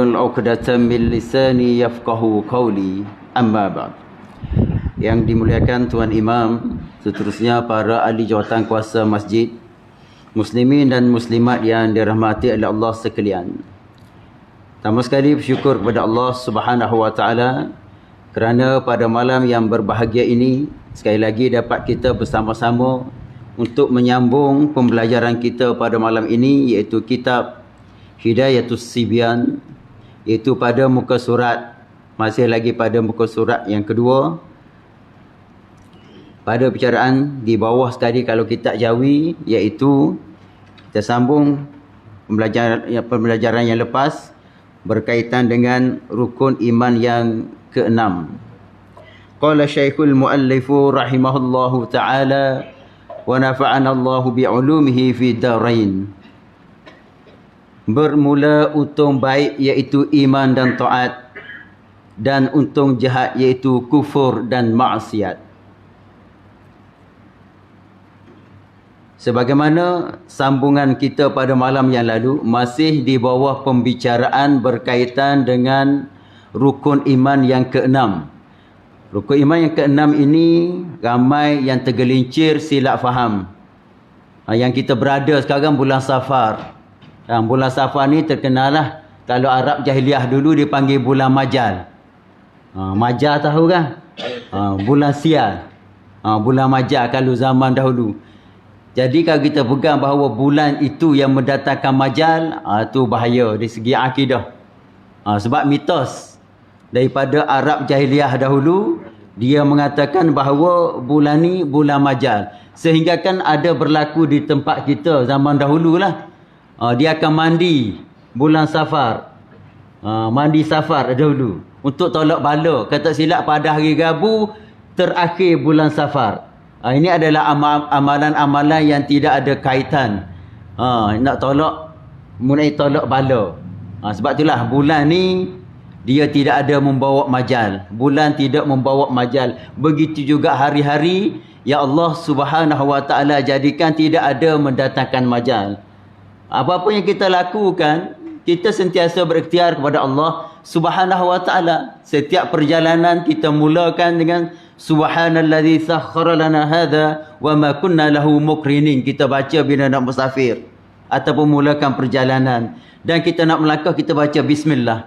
Uqdatan min lisani yafqahu qawli, amma ba'd. Yang dimuliakan Tuan Imam, seterusnya para ahli jawatan kuasa masjid, muslimin dan muslimat yang dirahmati oleh Allah sekalian. Pertama sekali bersyukur kepada Allah Subhanahu wa taala kerana pada malam yang berbahagia ini sekali lagi dapat kita bersama-sama untuk menyambung pembelajaran kita pada malam ini, iaitu kitab Hidayatus Sibyan, iaitu pada muka surat, masih lagi pada muka surat yang kedua. Pada percaraan di bawah sekali kalau kita jawi, iaitu kita sambung pembelajaran yang lepas berkaitan dengan rukun iman yang keenam. Qala Syekhul Muallifu rahimahullahu ta'ala wa nafa'ana Allahu bi'ulumihi fi darain. Bermula untung baik iaitu iman dan taat, dan untung jahat iaitu kufur dan maksiat. Sebagaimana sambungan kita pada malam yang lalu, masih di bawah pembicaraan berkaitan dengan rukun iman yang keenam. Rukun iman yang keenam ini ramai yang tergelincir silap faham. Yang kita berada sekarang bulan Safar. Bulan Safar ni terkenal lah. Kalau Arab jahiliah dulu dipanggil bulan Majal. Majal tahu kan? Bulan sial. Bulan Majal kalau zaman dahulu. Jadi kalau kita pegang bahawa bulan itu yang mendatangkan Majal, itu bahaya dari segi akidah. Sebab mitos daripada Arab jahiliah dahulu, dia mengatakan bahawa bulan ni bulan Majal. Sehingga kan ada berlaku di tempat kita zaman dahulu lah. Dia akan mandi bulan Safar. Mandi Safar dahulu untuk tolak bala. Kata silap pada hari Rabu terakhir bulan Safar. Ini adalah amalan-amalan yang tidak ada kaitan. Nak tolak, mulai tolak bala. Sebab itulah bulan ni dia tidak ada membawa majal. Bulan tidak membawa majal. Begitu juga hari-hari ya Allah Subhanahu wa taala jadikan tidak ada mendatangkan majal. Apa-apa yang kita lakukan, kita sentiasa berikhtiar kepada Allah Subhanahu wa taala. Setiap perjalanan kita mulakan dengan subhanallazi sakhkhara lana hadza wa ma kunna lahu muqrinin. Kita baca bila nak musafir ataupun mulakan perjalanan, dan kita nak melangkah kita baca bismillah.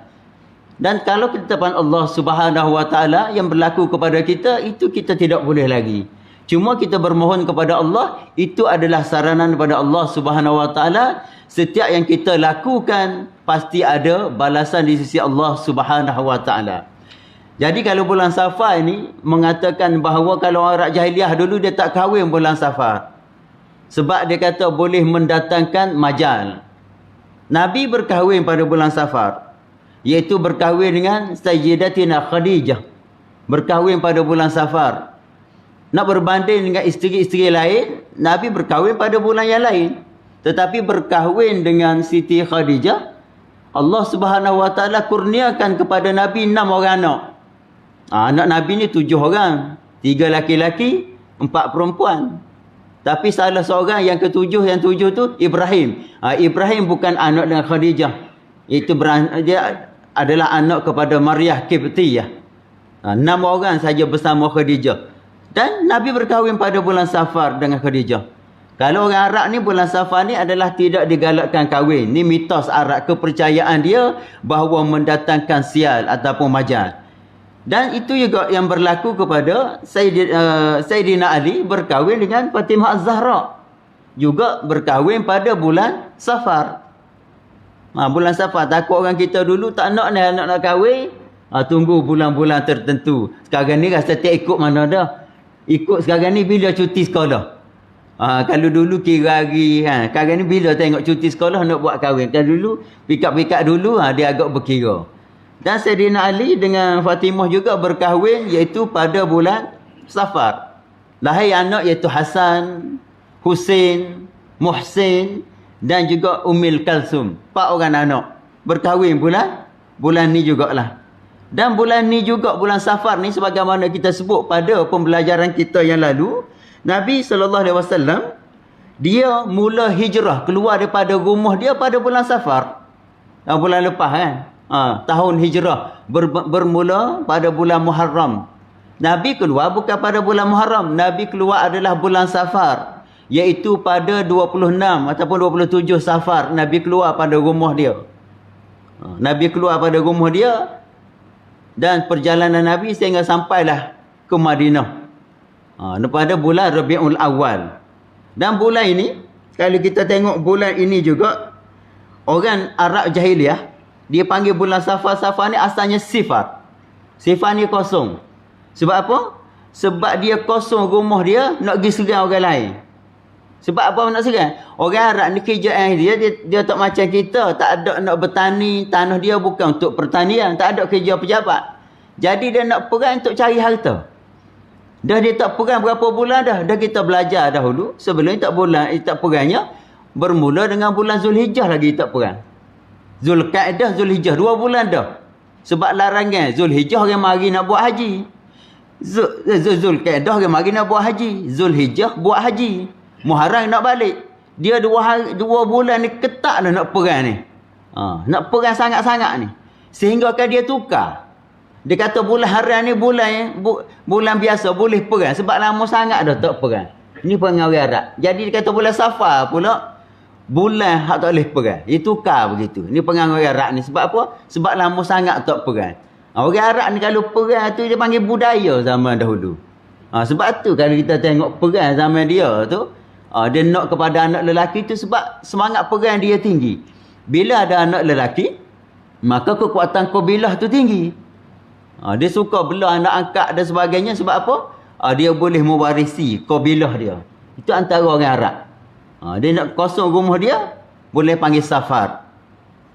Dan kalau ketetapan Allah Subhanahu wa taala yang berlaku kepada kita, itu kita tidak boleh lagi. Cuma kita bermohon kepada Allah, itu adalah saranan kepada Allah Subhanahu wa taala. Setiap yang kita lakukan pasti ada balasan di sisi Allah Subhanahu wa taala. Jadi kalau bulan Safar ini mengatakan bahawa kalau orang jahiliah dulu dia tak kahwin bulan Safar. Sebab dia kata boleh mendatangkan majal. Nabi berkahwin pada bulan Safar, iaitu berkahwin dengan Sayyidatina Khadijah. Berkahwin pada bulan Safar. Nak berbanding dengan isteri-isteri lain, Nabi berkahwin pada bulan yang lain. Tetapi berkahwin dengan Siti Khadijah, Allah Subhanahu wa taala kurniakan kepada Nabi 6 orang anak. Anak Nabi ni 7 orang. 3 laki-laki, 4 perempuan. Tapi salah seorang yang ketujuh, yang 7 tu Ibrahim. Ibrahim bukan anak dengan Khadijah. Dia adalah anak kepada Maryah Qibtiyah. 6 orang saja bersama Khadijah. Dan Nabi berkahwin pada bulan Safar dengan Khadijah. Kalau orang Arab ni bulan Safar ni adalah tidak digalakkan kahwin. Ni mitos Arab, kepercayaan dia bahawa mendatangkan sial ataupun majal. Dan itu juga yang berlaku kepada Sayyidina Ali berkahwin dengan Fatimah Az-Zahra. Juga berkahwin pada bulan Safar. Bulan Safar, takut orang kita dulu tak nak nak kahwin. Tunggu bulan-bulan tertentu. Sekarang ni rasa tak ikut mana dah. Ikut sekarang ni bila cuti sekolah. Kalau dulu kira hari, sekarang ni bila tengok cuti sekolah nak buat kahwin. Kalau dulu, pikat-pikat dulu, dia agak berkira. Dan Sayyidina Ali dengan Fatimah juga berkahwin, iaitu pada bulan Safar. Lahir anak iaitu Hasan, Husin, Muhsin dan juga Ummul Kalsum. 4 orang anak. Berkahwin bulan ni jugalah. Dan bulan ni juga, bulan Safar ni, sebagaimana kita sebut pada pembelajaran kita yang lalu, Nabi SAW, dia mula hijrah, keluar daripada rumah dia pada bulan Safar. Bulan lepas kan. tahun hijrah bermula pada bulan Muharram. Nabi keluar bukan pada bulan Muharram. Nabi keluar adalah bulan Safar, iaitu pada 26 ataupun 27 Safar. Nabi keluar pada rumah dia. Nabi keluar pada rumah dia, dan perjalanan Nabi sehingga sampailah ke Madinah pada bulan Rabiul Awal. Dan bulan ini, kalau kita tengok bulan ini juga, orang Arab Jahiliyah dia panggil bulan Safar. Safar ni asalnya sifar. Sifar ni kosong. Sebab apa? Sebab dia kosong rumah dia, nak pergi serang orang lain. Sebab apa nak serang? Orang Arab ni kerjaan dia tak macam kita. Tak ada nak bertani. Tanah dia bukan untuk pertanian. Tak ada kerja pejabat. Jadi dia nak perang untuk cari harta. Dah dia tak perang berapa bulan dah. Dah kita belajar dahulu. Sebelum tak perangnya, bermula dengan bulan Zulhijjah lagi tak perang. Zulkaidah, Zulhijjah. 2 bulan dah. Sebab larangan Zulhijjah orang mari nak buat haji. Zulkaidah orang mari nak buat haji. Zulhijjah buat haji. Muharram nak balik. Dia 2 bulan ni ketak lah nak perang ni. Nak perang sangat-sangat ni. Sehingga kan dia tukar. Dia kata bulan haram ni bulan biasa boleh perang. Sebab lama sangat dah tak perang. Ini perang orang Arab. Jadi dia kata bulan Safar pula, bulan hak tak boleh perang. Dia tukar begitu. Ini perang orang Arab ni. Sebab apa? Sebab lama sangat tak perang. Orang Arab ni kalau perang tu dia panggil budaya zaman dahulu. Sebab tu kalau kita tengok perang zaman dia tu, dia nak kepada anak lelaki tu sebab semangat perang dia tinggi. Bila ada anak lelaki, maka kekuatan kabilah tu tinggi. Dia suka belah anak angkat dan sebagainya. Sebab apa? Dia boleh mewarisi kabilah dia. Itu antara orang Arab. Dia nak kosong rumah dia, boleh panggil Safar.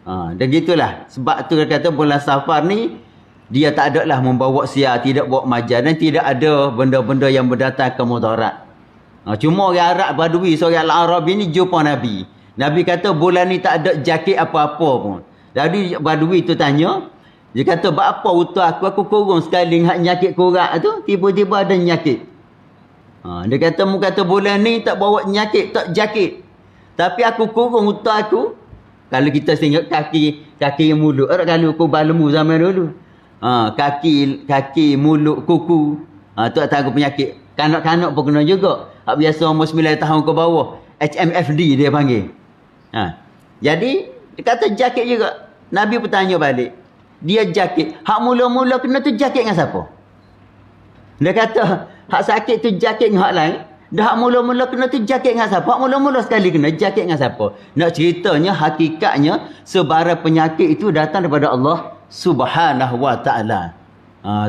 Dan gitulah. Sebab tu dia kata bulan Safar ni, dia tak ada lah membawa siar, tidak bawa majar, dan tidak ada benda-benda yang berdatangkan mudarat. Cuma orang Arab Badui, seorang Al-Arabi ni jumpa Nabi. Nabi kata bulan ni tak ada jaket apa-apa pun. Jadi Badui tu tanya, dia kata, apa utuh aku kurung sekali hak nyakit kurak tu, tiba-tiba ada nyakit. Dia kata, mu kata bulan ni tak bawa nyakit, tak jaket. Tapi aku kurung utuh aku. Kalau kita tengok kaki mulut, kalau kubah lembu zaman dulu. Kaki, mulut, kuku. Tu tak penyakit. Kanak-kanak pun kena juga. Hak biasa umur 9 tahun ke bawah. HMFD dia panggil. Jadi, dia kata jaket juga. Nabi bertanya balik. Dia jaket. Hak mula-mula kena tu jaket dengan siapa? Dia kata, hak sakit tu jaket dengan hak lain. Dah hak mula-mula kena tu jaket dengan siapa? Hak mula-mula sekali kena jaket dengan siapa? Nak ceritanya, hakikatnya, sebarang penyakit itu datang daripada Allah Subhanahu wa ta'ala.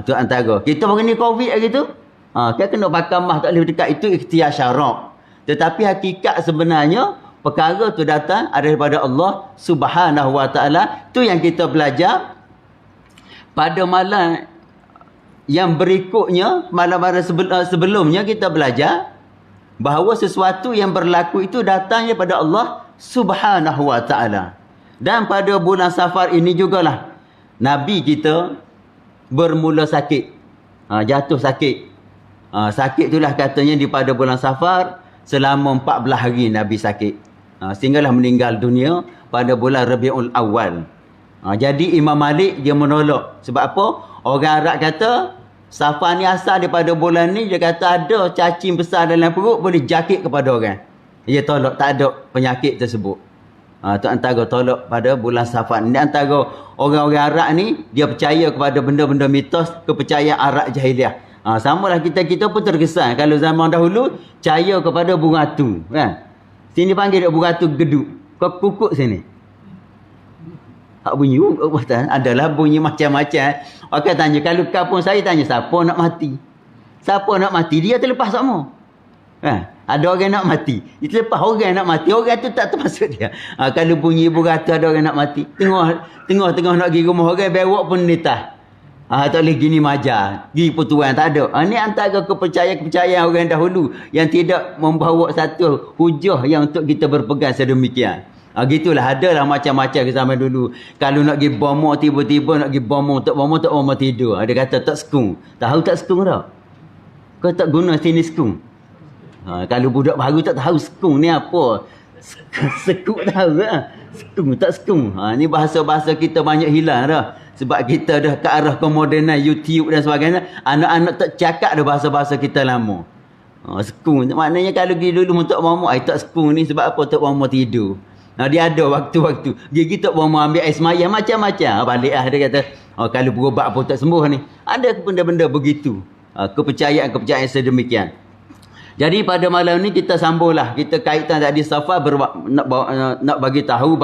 Tu antara. Kita baru ni COVID lagi tu. Kan kena pakai mah tak boleh dekat. Itu ikhtiar syarak. Tetapi hakikat sebenarnya, perkara tu datang daripada Allah Subhanahu wa ta'ala. Tu yang kita belajar pada malam yang berikutnya, malam-malam sebelumnya kita belajar bahawa sesuatu yang berlaku itu datang daripada Allah Subhanahu wa ta'ala. Dan pada bulan Safar ini jugalah Nabi kita bermula sakit. Jatuh sakit. Sakit itulah katanya di pada bulan Safar selama 14 hari Nabi sakit. Sehinggalah meninggal dunia pada bulan Rabiul Awal. Jadi Imam Malik dia menolak. Sebab apa? Orang Arab kata Safar ni asal daripada bulan ni. Dia kata ada cacing besar dalam perut boleh jakit kepada orang. Dia tolak, tak ada penyakit tersebut. Tu antara tolak pada bulan Safar. Ini antara orang-orang Arab ni, dia percaya kepada benda-benda mitos, kepercayaan Arab Jahiliyah. Samalah kita pun terkesan. Kalau zaman dahulu, percaya kepada buratu. Kan? Sini panggil dia buratu geduk. Kau kukuk sini. Hak bunyi, adalah bunyi macam-macam. Orang tanya, kalau kampung saya tanya, siapa nak mati? Siapa nak mati? Dia terlepas semua. Ada orang nak mati. Dia terlepas orang nak mati. Orang tu tak termasuk dia. Kalau bunyi ibu kata ada orang nak mati. Tengah-tengah nak pergi rumah orang, bewak pun nitah. Tak boleh gini majar. Pergi petuan, tak ada. Ini antara kepercayaan orang dahulu yang tidak membawa satu hujah yang untuk kita berpegang sedemikian. Gitulah, adalah macam-macam ke zaman dulu. Kalau nak pergi bomo, tiba-tiba nak pergi bomo, tak bomo tidur. Dia kata tak sekung. Tahu tak sekung tak? Kau tak guna sini sekung. Kalau budak baru tak tahu sekung ni apa. Sekuk tahu lah. Sekung tak sekung. Ni bahasa-bahasa kita banyak hilang dah. Sebab kita dah ke arah kemodenan YouTube dan sebagainya. Anak-anak tak cakap dah bahasa-bahasa kita lama. Sekung. Maknanya kalau pergi dulu untuk mama, tak sekung ni sebab apa? Tak mama tidur. Dia ada waktu-waktu. Gigi tak mama ambil air semayang macam-macam. Balik lah dia kata. Kalau berubat apa tak sembuh ni. Ada benda-benda begitu. Kepercayaan-kepercayaan sedemikian. Jadi pada malam ni kita sambunglah. Kita kaitan tadi Safar nak bagi tahu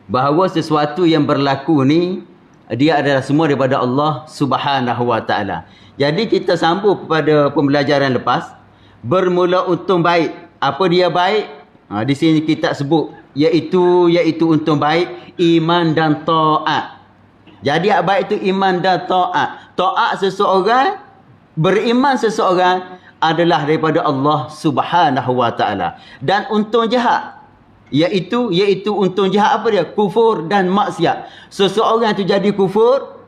bahawa sesuatu yang berlaku ni dia adalah semua daripada Allah Subhanahu Wa Taala. Jadi kita sambung pada pembelajaran lepas. Bermula untung baik. Apa dia baik? Di sini kita sebut iaitu untung baik iman dan taat. Jadi baik itu iman dan taat. Taat seseorang, beriman seseorang adalah daripada Allah Subhanahu Wa Taala. Dan untung jahat iaitu untung jahat apa dia? Kufur dan maksiat. Seseorang tu jadi kufur,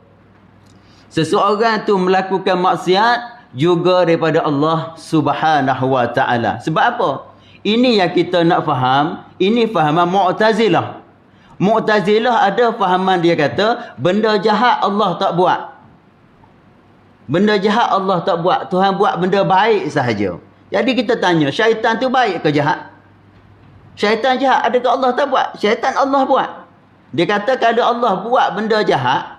seseorang tu melakukan maksiat juga daripada Allah Subhanahu Wa Taala. Sebab apa? Ini yang kita nak faham. Ini fahaman Mu'tazilah. Mu'tazilah ada fahaman dia kata benda jahat Allah tak buat. Benda jahat Allah tak buat. Tuhan buat benda baik sahaja. Jadi kita tanya, syaitan tu baik ke jahat? Syaitan jahat, adakah Allah tak buat? Syaitan Allah buat. Dia kata kalau Allah buat benda jahat,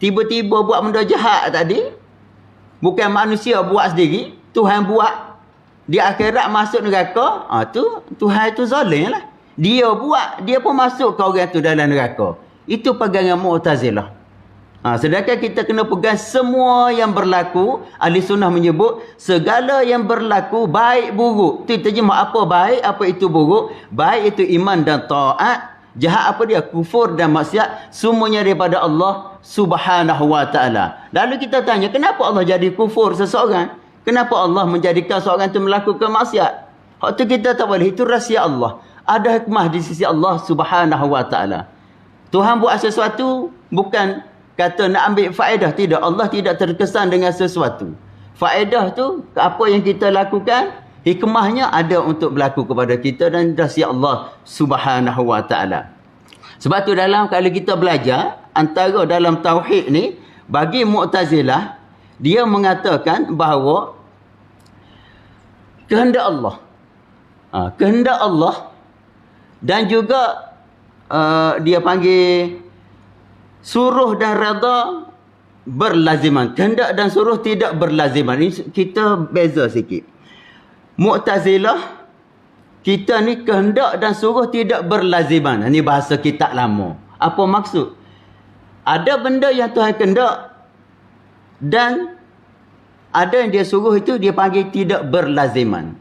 tiba-tiba buat benda jahat tadi, bukan manusia buat sendiri, Tuhan buat, di akhirat masuk neraka, tu Tuhan tu zalim lah. Dia buat, dia pun masuk ke orang tu dalam neraka. Itu pegangan Mu'tazilah. Sedangkan kita kena pegang semua yang berlaku. Ahli sunnah menyebut segala yang berlaku baik buruk. Itu terjemah apa baik, apa itu buruk. Baik itu iman dan taat. Jahat apa dia? Kufur dan maksiat. Semuanya daripada Allah Subhanahu Wa Taala. Lalu kita tanya, kenapa Allah jadi kufur seseorang? Kenapa Allah menjadikan seorang itu melakukan maksiat? Waktu kita tak boleh. Itu rahsia Allah. Ada hikmah di sisi Allah Subhanahu Wa Taala. Tuhan buat sesuatu bukan kata nak ambil faedah. Tidak. Allah tidak terkesan dengan sesuatu. Faedah tu, apa yang kita lakukan, hikmahnya ada untuk berlaku kepada kita dan rahsia Allah Subhanahu Wa Taala. Sebab tu dalam kalau kita belajar, antara dalam tauhid ni, bagi Mu'tazilah, dia mengatakan bahawa kehendak Allah. Kehendak Allah dan juga dia panggil suruh dan reda berlaziman. Kehendak dan suruh tidak berlaziman. Ini kita beza sikit. Mu'tazilah, kita ni kehendak dan suruh tidak berlaziman. Ini bahasa kitab lama. Apa maksud? Ada benda yang Tuhan kehendak dan ada yang dia suruh, itu dia panggil tidak berlaziman.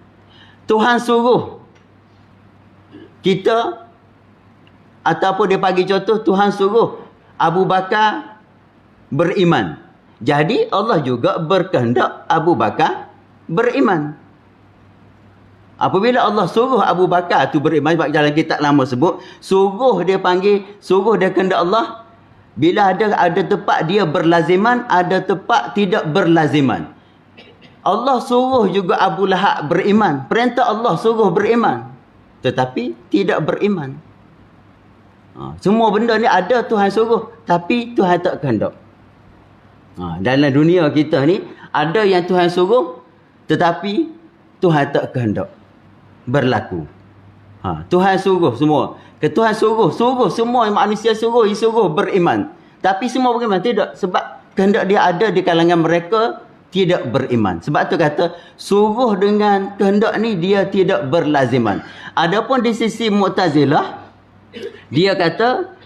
Tuhan suruh kita, ataupun dia bagi contoh, Tuhan suruh Abu Bakar beriman. Jadi Allah juga berkehendak Abu Bakar beriman. Apabila Allah suruh Abu Bakar tu beriman, sebab dalam kitab lama sebut, suruh dia panggil, suruh dia kehendak Allah. Bila ada tempat dia berlaziman, ada tempat tidak berlaziman. Allah suruh juga Abu Lahab beriman. Perintah Allah suruh beriman. Tetapi tidak beriman. Semua benda ni ada Tuhan suruh, tapi Tuhan tak kehendak. Dalam dunia kita ni ada yang Tuhan suruh, tetapi Tuhan tak kehendak berlaku. Tuhan suruh semua. Tuhan suruh semua manusia suruh beriman. Tapi semua beriman tidak, sebab kehendak dia ada di kalangan mereka tidak beriman. Sebab tu kata suruh dengan kehendak ni dia tidak berlaziman. Adapun di sisi Mu'tazilah, dia kata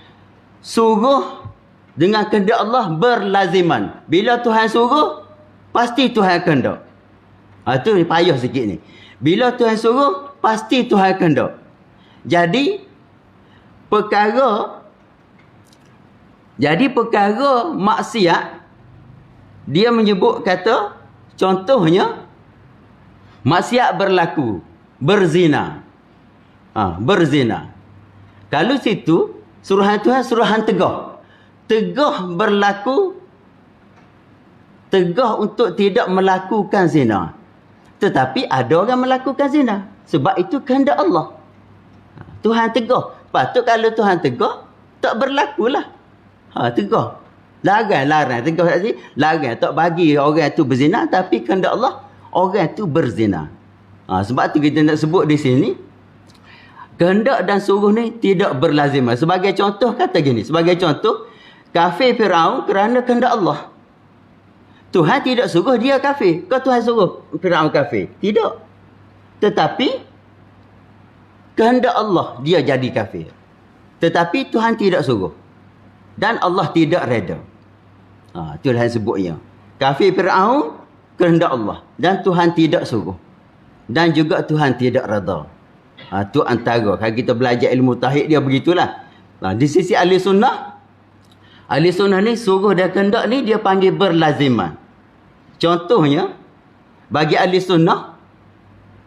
suruh dengan kehendak Allah berlaziman. Bila Tuhan suruh, pasti Tuhan kehendak. Itu payah sikit ni. Bila Tuhan suruh, pasti Tuhan kehendak. Jadi perkara maksiat, dia menyebut kata, contohnya maksiat berlaku, berzina. Berzina. Kalau situ suruhan Tuhan suruhan tegah. Tegah berlaku, tegah untuk tidak melakukan zina. Tetapi ada orang melakukan zina. Sebab itu kehendak Allah. Tuhan tegur. Patut kalau Tuhan tegur, tak berlakulah. Tegur. Larang. Tegur tadi, larang. Tak bagi orang tu berzina, tapi kehendak Allah, orang tu berzina. Sebab tu kita nak sebut di sini, kehendak dan suruh ni tidak berlazimah. Sebagai contoh, kata gini. Sebagai contoh, kafir Firaun kerana kehendak Allah. Tuhan tidak suruh dia kafir. Kau Tuhan suruh Firaun kafir? Tidak. Tetapi kehendak Allah dia jadi kafir. Tetapi Tuhan tidak suruh. Dan Allah tidak reda. Itulah yang sebutnya. Kafir Firaun kehendak Allah. Dan Tuhan tidak suruh. Dan juga Tuhan tidak reda. Itu antara. Kalau kita belajar ilmu tauhid dia begitulah. Di sisi ahli sunnah. Ahli sunnah ni suruh dan kehendak ni dia panggil berlaziman. Contohnya, bagi ahli sunnah,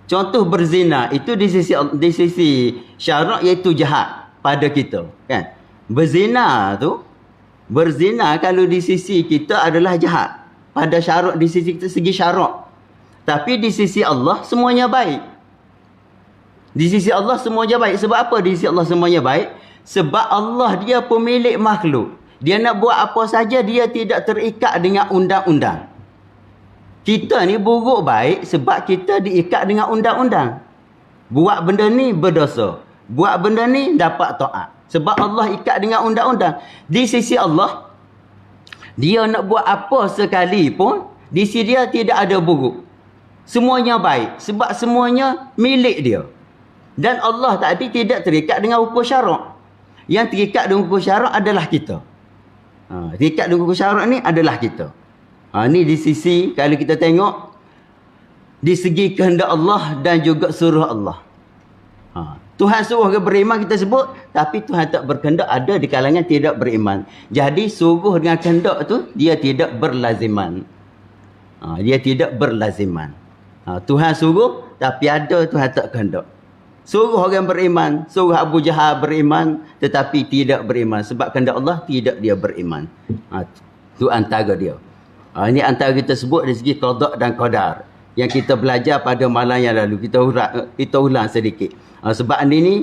contoh berzina itu di sisi syarak iaitu jahat pada kita. Kan? Berzina kalau di sisi kita adalah jahat. Pada syarak, di segi syarak. Tapi di sisi Allah semuanya baik. Di sisi Allah semuanya baik. Sebab apa di sisi Allah semuanya baik? Sebab Allah dia pemilik makhluk. Dia nak buat apa saja, dia tidak terikat dengan undang-undang. Kita ni buruk baik sebab kita diikat dengan undang-undang. Buat benda ni berdosa. Buat benda ni dapat taat. Sebab Allah ikat dengan undang-undang. Di sisi Allah, dia nak buat apa sekali pun, di sisi dia tidak ada buruk. Semuanya baik. Sebab semuanya milik dia. Dan Allah tadi tidak terikat dengan hukum syarak. Yang terikat dengan hukum syarak adalah kita. Terikat dengan hukum syarak ni adalah kita. Ni di sisi, kalau kita tengok, di segi kehendak Allah dan juga suruh Allah. Tuhan suruh beriman kita sebut, tapi Tuhan tak berkehendak, ada di kalangan tidak beriman. Jadi suruh dengan kehendak tu, dia tidak berlaziman. Dia tidak berlaziman. Tuhan suruh, tapi ada Tuhan tak kehendak. Suruh orang beriman, suruh Abu Jahal beriman, tetapi tidak beriman. Sebab kehendak Allah, tidak dia beriman. Itu antara dia. Ini antara kita sebut dari segi qada dan qadar. Yang kita belajar pada malam yang lalu. Kita ulang sedikit. Sebab ini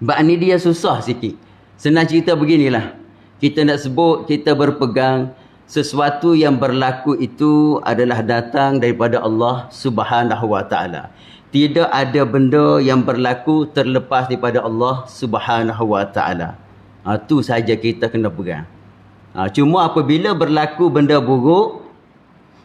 sebab ini dia susah sikit. Senang cerita beginilah. Kita nak sebut, kita berpegang sesuatu yang berlaku itu adalah datang daripada Allah Subhanahu Wa Taala. Tidak ada benda yang berlaku terlepas daripada Allah Subhanahu Wa Taala. Itu saja kita kena pegang. Cuma apabila berlaku benda buruk,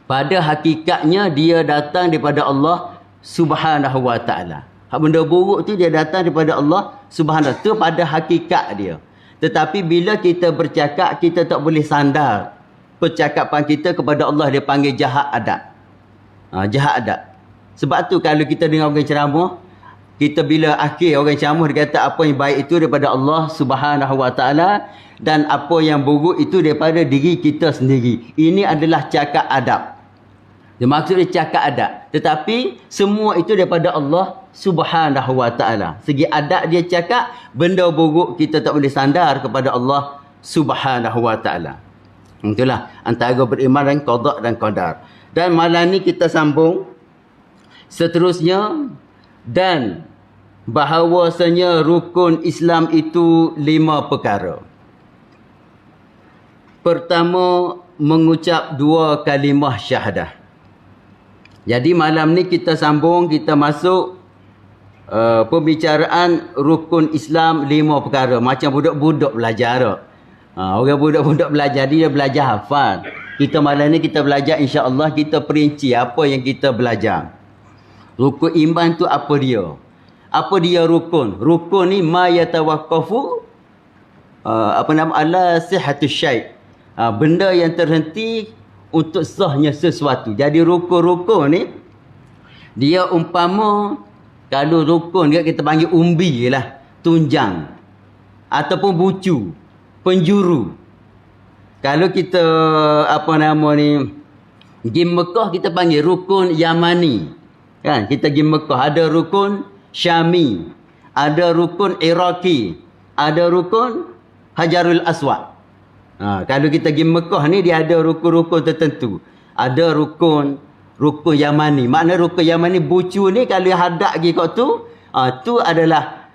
pada hakikatnya dia datang daripada Allah Subhanahu Wa Taala. Benda buruk tu dia datang daripada Allah Subhanahu. Itu pada hakikat dia. Tetapi bila kita bercakap, kita tak boleh sandar percakapan kita kepada Allah. Dia panggil jahat adab. Jahat adab. Sebab tu kalau kita dengar orang ceramah, kita bila akhir orang ceramah dia kata apa yang baik itu daripada Allah Subhanahu Wa Taala dan apa yang buruk itu daripada diri kita sendiri. Ini adalah cakap adab. Dia maksud dia cakap adab. Tetapi semua itu daripada Allah Subhanahu Wa Taala. Segi adab dia cakap, benda buruk kita tak boleh sandar kepada Allah Subhanahu Wa Taala. Itulah antara beriman dan qada dan qadar. Dan malam ni kita sambung seterusnya, dan bahawasanya rukun Islam itu 5 perkara. Pertama, mengucap 2 kalimah syahadah. Jadi malam ni kita sambung, kita masuk pembicaraan rukun Islam 5 perkara. Macam budak-budak belajar. Orang budak-budak belajar, dia belajar hafal. Kita malam ni kita belajar, insya-Allah kita perinci apa yang kita belajar. Rukun iman tu apa dia? Apa dia rukun? Rukun ni ma yatawaqqafu ala sihhatus syai'. Benda yang terhenti untuk sahnya sesuatu. Jadi rukun-rukun ni dia umpama, kalau rukun kita panggil umbi lah, tunjang ataupun bucu, penjuru. Kalau kita pergi Mekah, kita panggil rukun Yamani. Kan? Kita pergi Mekah, ada rukun Syami, ada rukun Iraqi, ada rukun Hajarul Aswad. Kalau kita pergi Mekah ni, dia ada rukun-rukun tertentu. Ada rukun Rukun Yamani. Makna rukun Yamani, bucu ni kalau hadap pergi kat tu, tu adalah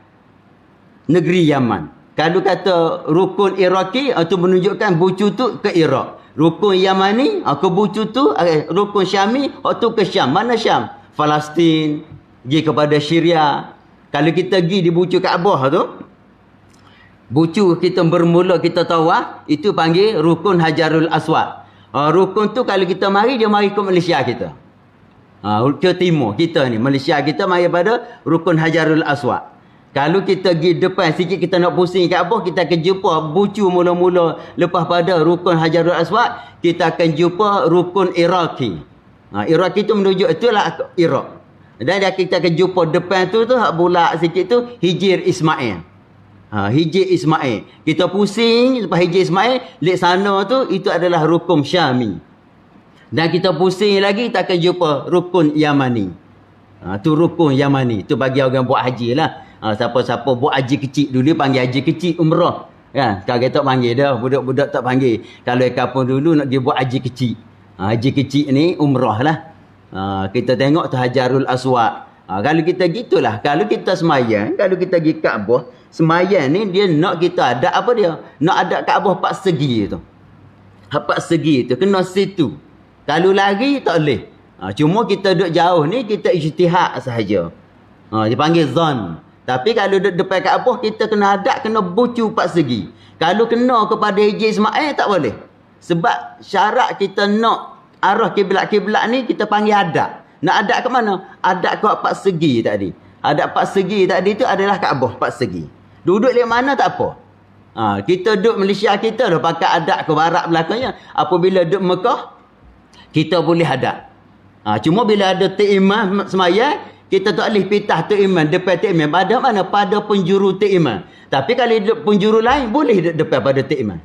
negeri Yaman. Kalau kata rukun Iraki, tu menunjukkan bucu tu ke Iraq. Rukun Yamani, ke bucu tu, rukun Syami, tu ke Syam. Mana Syam? Palestin, pergi kepada Syria. Kalau kita pergi di bucu Kaabah tu, bucu kita bermula kita tawaf, itu panggil rukun Hajarul Aswad. Rukun tu kalau kita mari, dia mari ke Malaysia kita. Ke timur kita ni, Malaysia kita mari pada rukun Hajarul Aswad. Kalau kita pergi depan sikit, kita nak pusing Kaabah, kita akan jumpa bucu mula-mula. Lepas pada rukun Hajarul Aswad, kita akan jumpa rukun Iraki. Iraki tu menuju, itulah Iraq. Dan kita akan jumpa depan tu, hak bulak sikit tu, Hijir Ismail. Hijir Ismail. Kita pusing, lepas Hijir Ismail, lek sana tu, itu adalah rukun Syami. Dan kita pusing lagi, kita akan jumpa rukun Yamani. Tu rukun Yamani. Tu bagi orang buat haji lah. Siapa-siapa buat haji kecil dulu, panggil haji kecil umrah. Kan? Sekarang kita panggil dah. Budak-budak tak panggil. Kalau kampung dulu nak pergi buat haji kecil. Haji kecil ni umrah lah. Kita tengok tu Hajarul Aswad. Kalau kita gitulah. Kalau kita semayang, kalau kita pergi Kaabah, semayang ni dia nak kita ada apa dia? Nak ada Kaabah 4 segi tu. 4 segi tu. Kena situ. Kalau lari tak boleh. Cuma kita duduk jauh ni, kita ijtihad sahaja. Dia panggil zon. Tapi kalau duduk depan Kaabah, kita kena hadap, kena bucu 4 segi. Kalau kena kepada Hijir Ismail, tak boleh. Sebab syarat kita nak arah kiblat-kiblat ni, kita panggil hadap. Nak hadap ke mana? Hadap ke 4 segi tadi. Hadap 4 segi tadi tu adalah Kaabah 4 segi. Duduk di mana tak apa. Kita duduk Malaysia kita dah pakai hadap ke barat belakangnya. Apabila duduk Mekah, kita boleh hadap. Cuma bila ada ta'imah semayang, kita tak boleh pitah ta'imah depan ta'imah. Pada mana? Pada penjuru ta'imah. Tapi kalau duduk penjuru lain, boleh duduk depan pada ta'imah.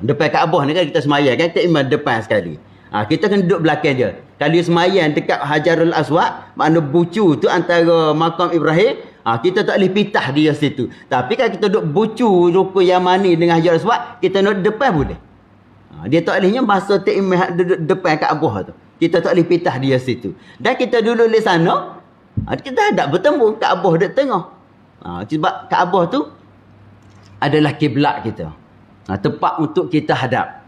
Depan Kaabah ni kan kita semayang kan, ta'imah depan sekali. Kita kena duduk belakang dia. Kalau semayang dekat Hajarul Aswad, makna bucu tu antara makam Ibrahim, kita tak boleh pitah dia situ. Tapi kalau kita duduk bucu rukun Yamani dengan Hajarul Aswad, kita nak duduk depan boleh. Dia tak bolehnya masa ta'imah duduk depan Kaabah tu. Kita tak boleh pitah dia situ. Dan kita duduk di sana, kita hadap bertemu. Kaabah duduk tengah. Sebab Kaabah tu adalah kiblat kita. Tempat untuk kita hadap.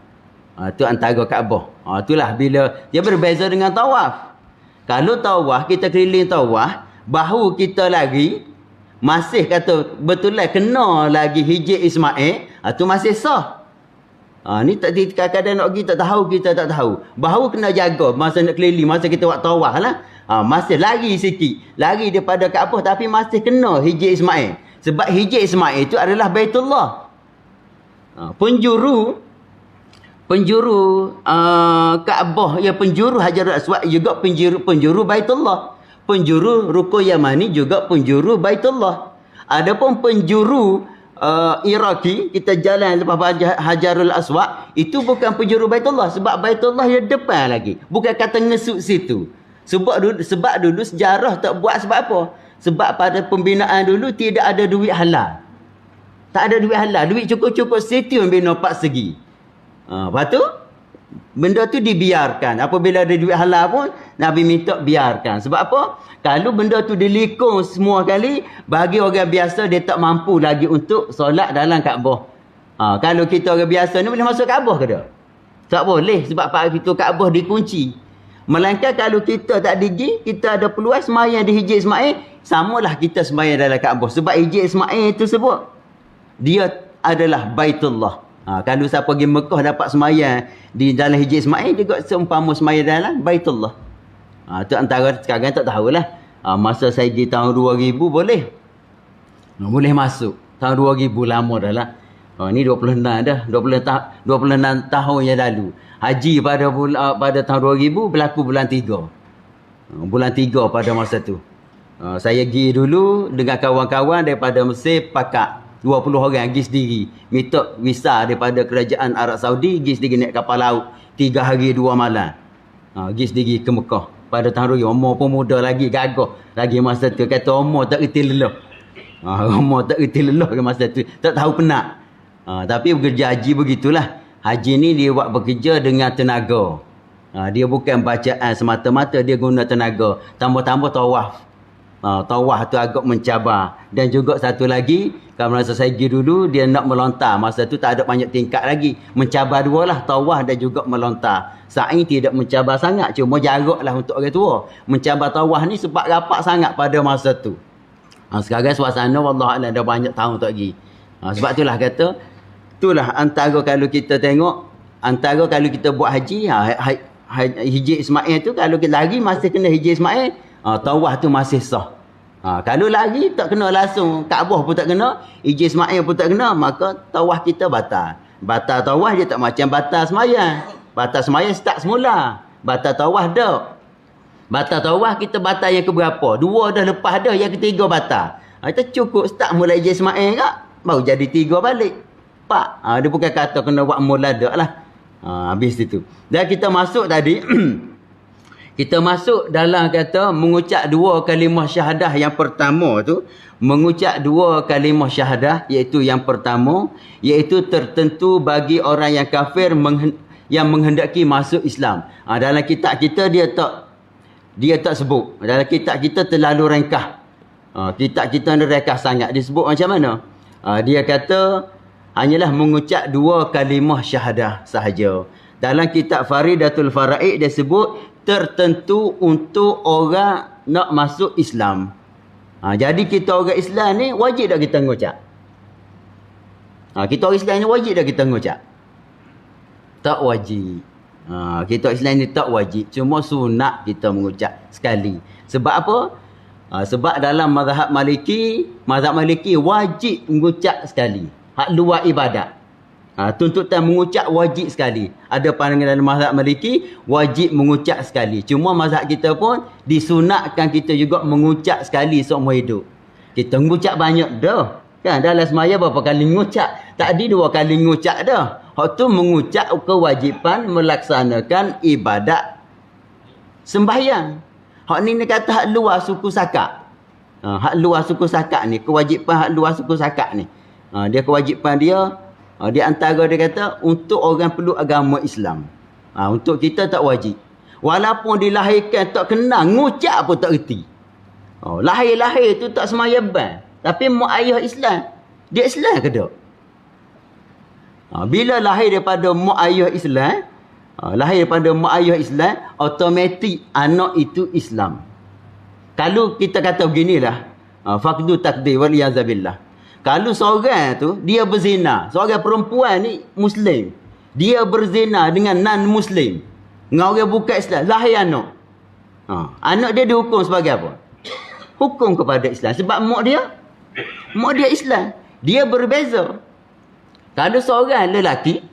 Itu antara Kaabah. Itulah bila dia berbeza dengan tawaf. Kalau tawaf, kita keliling tawaf, bahu kita lagi, masih kata betul lah kena lagi Hijir Ismail, itu masih sah. Ni tak kadang-kadang nak pergi tak tahu, kita tak tahu. Bahu kena jaga masa nak keliling, masa kita buat tawaf lah. Masih lari sikit. Lari daripada Kaabah tapi masih kena Hijir Ismail. Sebab Hijir Ismail itu adalah Baitullah. Penjuru Kaabah, ya penjuru Hajarul Aswad juga penjuru Baitullah. Penjuru rukun Yamani juga penjuru Baitullah. Adapun penjuru Iraki, kita jalan lepas Hajarul Aswad, itu bukan penjuru Baitullah. Sebab Baitullah dia depan lagi. Bukan kata ngesuk situ. Sebab dulu sejarah tak buat sebab apa? Sebab pada pembinaan dulu tidak ada duit halal. Tak ada duit halal. Duit cukup-cukup situ yang bina 4 segi. Lepas tu, benda tu dibiarkan. Apabila ada duit halal pun, Nabi minta biarkan. Sebab apa? Kalau benda tu dilikung semua kali, bagi orang biasa, dia tak mampu lagi untuk solat dalam Kaabah. Kalau kita orang biasa ni boleh masuk Kaabah ke tak? Tak boleh. Sebab pintu Kaabah dikunci. Melainkan kalau kita tak digi, kita ada peluang semayang di Hijir Ismail, samalah kita semayang dalam Kaabah. Sebab Hijir Ismail itu sebut, dia adalah Baitullah. Kalau siapa pergi Mekah dapat semayang di dalam Hijir Ismail, juga seumpama semayang dalam Baitullah. Itu antara sekarang tak tahulah. Masa saya pergi tahun 2000 boleh. Boleh masuk. Tahun 2000 lama dah lah. Ni 26 dah. 26 tahun yang lalu. Haji pada tahun 2000 berlaku bulan 3. Bulan 3 pada masa tu. Saya pergi dulu dengan kawan-kawan daripada Mesir, pakat 20 orang pergi sendiri. Minta visa daripada kerajaan Arab Saudi, pergi sendiri naik kapal laut 3 hari 2 malam. Pergi sendiri ke Mekah. Pada tahun 2000, umur pun muda lagi, gagah lagi masa tu. Kata umur tak reti lelah. Umur tak reti lelah ke masa tu. Tak tahu penat. Tapi bekerja haji begitulah. Haji ni dia buat bekerja dengan tenaga. Dia bukan bacaan semata-mata, dia guna tenaga. Tambah-tambah tawaf. Tawaf tu agak mencabar. Dan juga satu lagi, kalau masa saya pergi dulu, dia nak melontar. Masa tu tak ada banyak tingkat lagi. Mencabar dua lah, tawaf dan juga melontar. Sa'i tidak mencabar sangat, cuma jarak lah untuk orang tua. Mencabar tawaf ni sebab rapat sangat pada masa tu. Sekarang suasana, wallahualam dah banyak tahun tak pergi. Sebab itulah kata, itulah antara kalau kita tengok, antara kalau kita buat haji, Hijri Ismail tu, kalau kita lari masih kena Hijri Ismail, tawaf tu masih sah. Kalau lari tak kena langsung, Kaabah pun tak kena, Hijri Ismail pun tak kena, maka tawaf kita batal. Batal tawaf dia tak macam batal semayang. Batal semayang start semula. Batal tawaf dah. Batal tawaf kita batal yang keberapa? Dua dah lepas dah, yang ketiga batal. Kita cukup start mula Hijri Ismail kak, baru jadi 3 balik. 4. Dia bukan kata kena buat mula dah lah. Habis itu. Dan kita masuk tadi, kita masuk dalam kata mengucap 2 kalimah syahadah yang pertama tu. Mengucap 2 kalimah syahadah, iaitu yang pertama, iaitu tertentu bagi orang yang kafir yang menghendaki masuk Islam. Dalam kitab kita dia tak sebut. Dalam kitab kita terlalu ringkas. Kitab kita ni ringkas sangat. Dia sebut macam mana? Dia kata hanyalah mengucap 2 kalimah syahadah sahaja. Dalam kitab Faridatul Faraid dia sebut tertentu untuk orang nak masuk Islam. Jadi kita orang Islam ni wajib tak kita mengucap? Kita orang Islam ni wajib tak kita mengucap? Tak wajib. Kita orang Islam ni tak wajib. Cuma sunat kita mengucap sekali. Sebab apa? Sebab dalam mazhab Maliki wajib mengucap sekali. Hak luar ibadat. Tuntutan mengucap wajib sekali. Ada pandangan dalam mazhab Maliki wajib mengucap sekali. Cuma mazhab kita pun disunatkan kita juga mengucap sekali seumur hidup. Kita mengucap banyak dah. Kan dalam semaya berapa kali mengucap? Tadi 2 kali mengucap dah. Hak tu mengucap kewajipan melaksanakan ibadat sembahyang. Hak ni kata hak luar suku Sakak. Hak luar suku Sakak ni, kewajipan hak luar suku Sakak ni. Dia kewajipan dia, di antara dia kata untuk orang peluk agama Islam. Untuk kita tak wajib. Walaupun dilahirkan tak kenal, ngucap pun tak erti. Lahir-lahir tu tak semaya ban. Tapi mak ayah Islam, dia Islam ke tak? Bila lahir daripada mak ayah Islam, automatik anak itu Islam. Kalau kita kata beginilah, faqdu takdir waliyazabillah. Kalau seorang tu dia berzina, seorang perempuan ni Muslim, dia berzina dengan non-Muslim, dengan orang bukan Islam, lahir anak. Anak dia dihukum sebagai apa? Hukum kepada Islam. Sebab mak dia Islam. Dia berbeza. Kalau seorang lelaki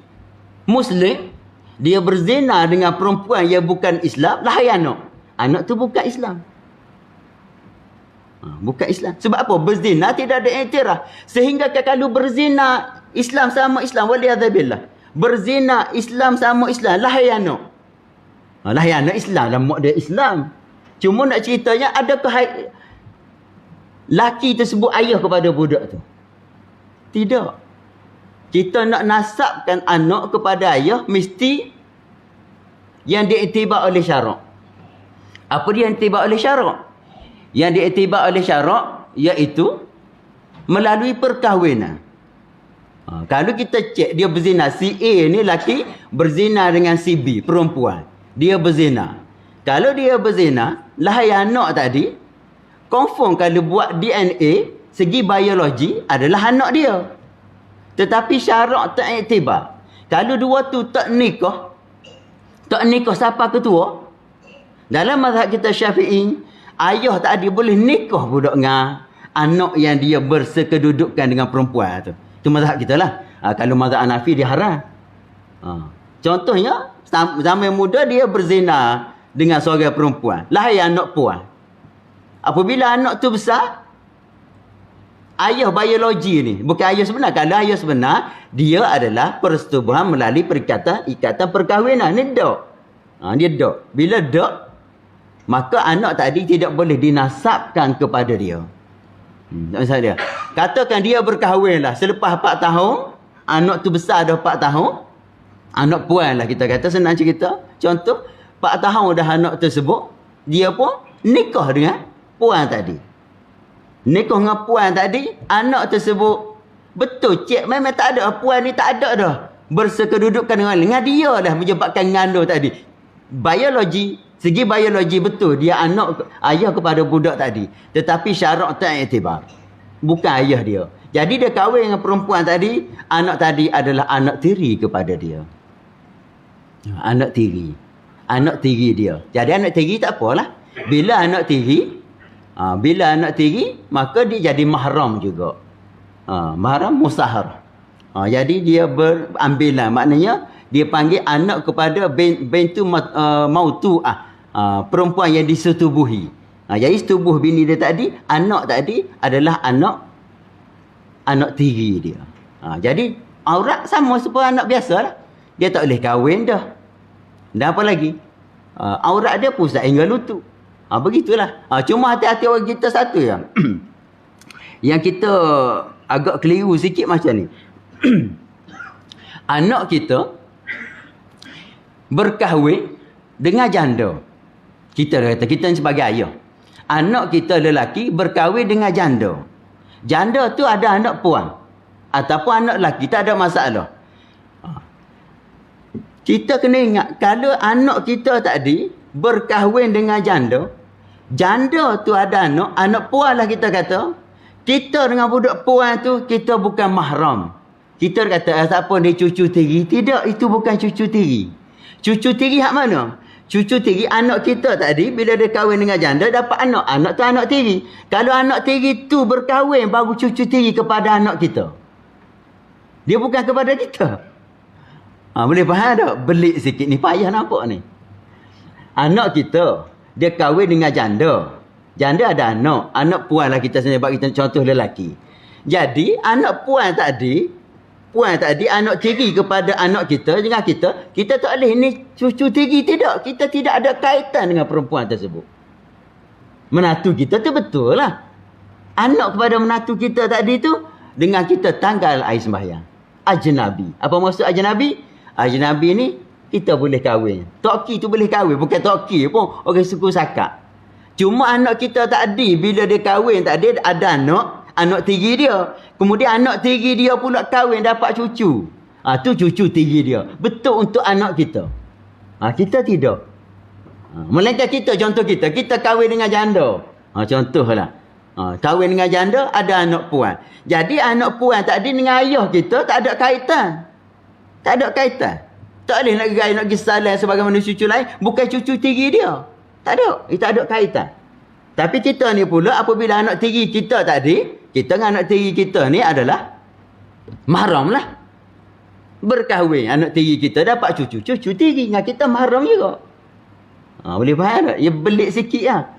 Muslim, dia berzina dengan perempuan yang bukan Islam, lahir anak. Anak tu bukan Islam. Bukan Islam. Sebab apa? Berzina tidak ada iktiraf. Sehingga kalau berzina Islam sama Islam, waliyadzabillah. Berzina Islam sama Islam, lahir anak. Lahir anak Islam dan mak dia Islam. Cuma nak ceritanya adakah laki tersebut ayah kepada budak tu? Tidak. Kita nak nasabkan anak kepada ayah mesti yang diiktibar oleh syarak. Apa dia yang diiktibar oleh syarak? Yang diiktibar oleh syarak iaitu melalui perkahwinan. Kalau kita cek dia berzina, si A ni laki berzina dengan si B perempuan. Dia berzina. Kalau dia berzina, lahir anak tadi, confirm kalau buat DNA, segi biologi adalah anak dia. Tetapi syarak tak iktibar. Kalau dua tu tak nikah siapa ketua? Dalam mazhab kita Syafi'i, ayah tak ada boleh nikah budak dengan anak yang dia bersekedudukan dengan perempuan tu. Itu mazhab kita lah. Kalau mazhab Hanafi dia haram. Contohnya, zaman muda dia berzina dengan seorang perempuan. Lahir anak puan. Apabila anak tu besar, ayah biologi ni, bukan ayah sebenar. Kalau ayah sebenar, dia adalah persetubuhan melalui ikatan perkahwinan. Ni dok. Dia dok. Bila dok, maka anak tadi tidak boleh dinasabkan kepada dia. Tak dia. Katakan dia berkahwin lah. Selepas 4 tahun, anak tu besar dah 4 tahun. Anak puan lah kita kata, senang cerita. Contoh, 4 tahun dah anak tersebut, dia pun nikah dengan puan tadi. Nikah dengan puan tadi, anak tersebut betul cik memang tak ada, puan ni tak ada dah bersekedudukan dengan dia lah menyebabkan ngandung tadi. Segi biologi betul dia anak ayah kepada budak tadi, tetapi syarak tak iktibar, bukan ayah dia. Jadi dia kahwin dengan perempuan tadi, anak tadi adalah anak tiri kepada dia. Anak tiri dia. Jadi anak tiri tak apalah. Bila anak tiri maka dia jadi mahram juga. Mahram musahar. Jadi dia berambilan, maknanya dia panggil anak kepada bintu mautu'ah, perempuan yang disetubuhi. Jadi setubuh bini dia tadi, anak tadi adalah anak tiri dia. Jadi aurat sama seperti anak biasa lah. Dia tak boleh kahwin dah. Dan apa lagi? Aurat dia pusat hingga lutut. Begitulah. Cuma hati-hati orang kita satu yang yang kita agak keliru sikit macam ni. Anak kita berkahwin dengan janda. Kita ni sebagai ayah. Anak kita lelaki berkahwin dengan janda. Janda tu ada anak puan ataupun anak lelaki, tak ada masalah. Kita kena ingat, kalau anak kita tadi berkahwin dengan janda, janda tu ada anak puan lah kita kata. Kita dengan budak puan tu, kita bukan mahram. Kita kata, siapa ni cucu tiri? Tidak, itu bukan cucu tiri. Cucu tiri hak mana? Cucu tiri anak kita tadi, bila dia kahwin dengan janda, dapat anak. Anak tu anak tiri. Kalau anak tiri tu berkahwin, baru cucu tiri kepada anak kita. Dia bukan kepada kita. Boleh faham tak? Belik sikit ni, payah nampak ni. Anak kita, dia kahwin dengan janda. Janda ada anak. Anak puan lah kita sebab kita contoh lelaki. Jadi, anak puan tadi, anak tiri kepada anak kita, dengan kita tak boleh ni cucu tiri, tidak. Kita tidak ada kaitan dengan perempuan tersebut. Menatu kita tu betul lah. Anak kepada menatu kita tadi tu, dengan kita tanggal air sembahyang. Ajnabi. Apa maksud ajnabi? Ajnabi ni, kita boleh kahwin. Toki tu boleh kahwin. Bukan toki pun, orang suku sakak. Cuma anak kita tadi, bila dia kahwin tadi, ada anak tiri dia. Kemudian anak tiri dia pula kahwin dapat cucu. Tu cucu tiri dia. Betul untuk anak kita. Kita tidak. Melainkan kita, contoh kita kahwin dengan janda. Contohlah. Kahwin dengan janda, ada anak puan. Jadi anak puan tadi dengan ayah kita tak ada kaitan. Tak ada kaitan. Tak boleh nak pergi salam sebagaimana cucu lain. Bukan cucu tiri dia. Tak ada. Tak ada kaitan. Tapi kita ni pula, apabila anak tiri kita tadi, kita dengan anak tiri kita ni adalah mahram lah. Berkahwin. Anak tiri kita dapat cucu. Cucu tiri dengan kita mahram juga. Boleh faham tak? Ya belik sikit lah.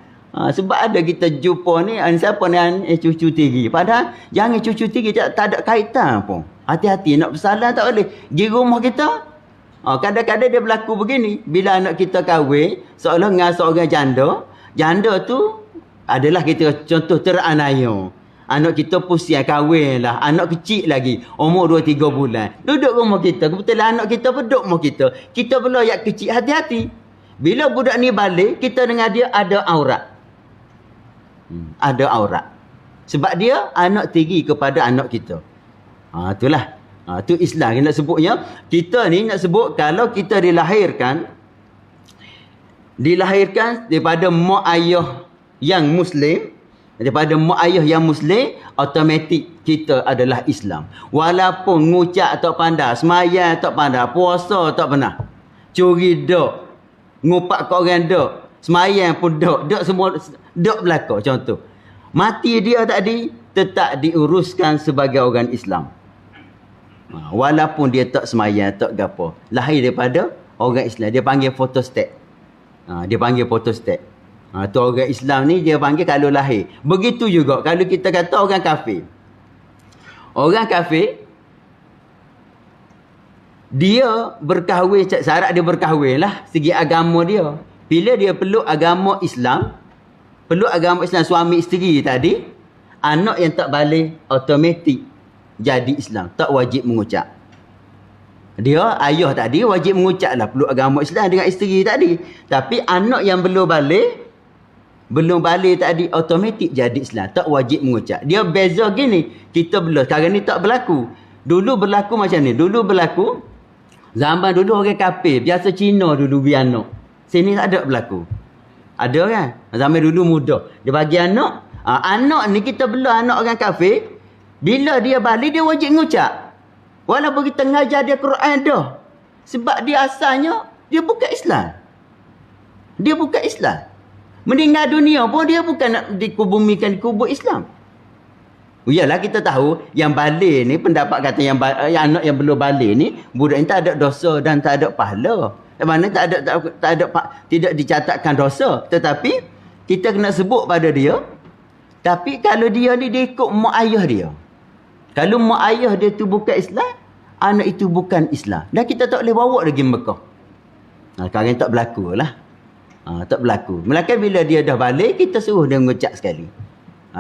Sebab ada kita jumpa ni, siapa ni cucu tiri. Padahal, jangan cucu tiri, tak ada kaitan pun. Hati-hati, nak bersalah tak boleh. Di rumah kita, kadang-kadang dia berlaku begini. Bila anak kita kahwin, seolah dengan seorang janda, janda tu adalah kita contoh teranaya. Anak kita pusian kahwin lah. Anak kecil lagi. Umur 2-3 bulan. Duduk rumah kita. Kebetulan anak kita pun duduk rumah kita. Kita belum yang kecil. Hati-hati. Bila budak ni balik, kita dengan dia ada aurat. Ada aurat. Sebab dia anak tiri kepada anak kita. Itulah. Itu Islam yang nak sebutnya. Kita ni nak sebut kalau kita dilahirkan daripada mak ayah yang Muslim, automatik kita adalah Islam. Walaupun ngucap tak pandai, semayang tak pandai, puasa tak pernah, curi dok, ngupak kat orang dok, semayang pun dok semua dok belaka contoh. Mati dia tadi tetap diuruskan sebagai orang Islam. Walaupun dia tak semayang, tak gapo, lahir daripada orang Islam, dia panggil photostat. Dia panggil photostat. Tu orang Islam ni dia panggil kalau lahir. Begitu juga kalau kita kata orang kafir. Orang kafir, dia berkahwin, syarat dia berkahwin lah segi agama dia. Bila dia peluk agama Islam, suami isteri tadi, anak yang tak balik automatik jadi Islam, tak wajib mengucap. Dia ayah tadi wajib mengucaplah peluk agama Islam dengan isteri tadi. Tapi anak yang belum balik tadi automatik jadi Islam, tak wajib mengucap. Dia beza gini, kita sekarang ni tak berlaku. Dulu berlaku macam ni. Dulu berlaku zaman dulu orang kafir, biasa Cina dulu biar anak. Sini tak ada berlaku. Ada kan? Zaman dulu muda. Dia bagi anak, anak ni kita bela anak orang kafir, bila dia balik dia wajib mengucap. Walaupun kita ngajar dia Quran dah. Sebab dia asalnya, dia bukan Islam. Dia bukan Islam. Meninggal dunia pun dia bukan nak dikubumikan di kubur Islam. Yalah kita tahu, yang balik ni, pendapat kata yang anak yang belum balik ni, budak ni tak ada dosa dan tak ada pahala. Yang mana tidak dicatatkan dosa. Tetapi, kita kena sebut pada dia. Tapi kalau dia ni, dia ikut mak ayah dia. Kalau mak ayah dia tu bukan Islam, anak itu bukan Islam. Dan kita tak boleh bawa lagi Mekah. Sekarang tak berlaku lah. Tak berlaku. Melainkan bila dia dah balik, kita suruh dia mengucap sekali.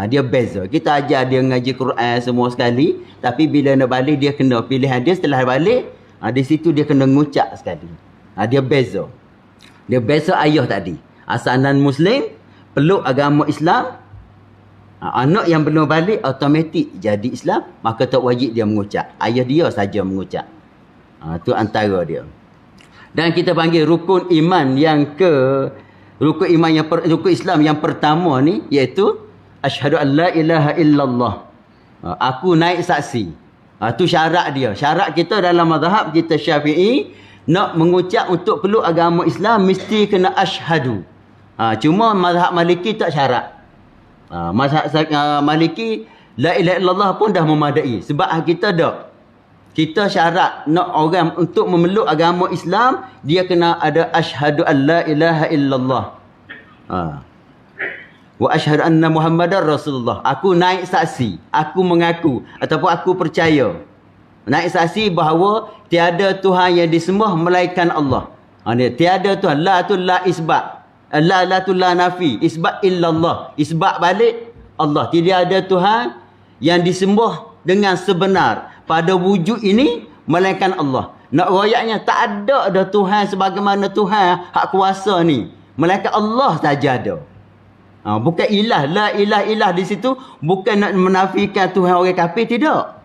Dia beza. Kita ajar dia ngaji Quran semua sekali. Tapi bila nak balik, dia kena pilihan dia setelah balik. Di situ dia kena mengucap sekali. Dia beza. Dia beza ayah tadi. Asalan Muslim, peluk agama Islam. Anak yang belum balik automatik jadi Islam, maka tak wajib dia mengucap. Ayah dia saja mengucap. Tu antara dia. Dan kita panggil rukun iman yang rukun Islam yang pertama ni, iaitu asyhadu an la ilaha illallah. Aku naik saksi. Tu syarat dia. Syarat kita dalam mazhab kita Syafi'i, nak mengucap untuk peluk agama Islam mesti kena asyhadu. Cuma mazhab Maliki tak syarat. Mazhab Maliki la ilaha illallah pun dah memadai. Sebab kita dah, kita syarat nak orang untuk memeluk agama Islam, dia kena ada asyhadu an la ilaha illallah. Wa asyhadu anna Muhammadar Rasulullah. Aku naik saksi, aku mengaku ataupun aku percaya. Naik saksi bahawa tiada Tuhan yang disembah melainkan Allah. Tiada Tuhan, la tu la isbat. La tu la nafi, isbat illallah. Isbat balik Allah. Tidak ada Tuhan yang disembah dengan sebenar pada wujud ini melainkan Allah. Nak royaknya, tak ada dah Tuhan sebagaimana Tuhan hak kuasa ni, melainkan Allah saja ada. Bukan ilah. La ilah di situ bukan nak menafikan Tuhan orang kafir, tidak.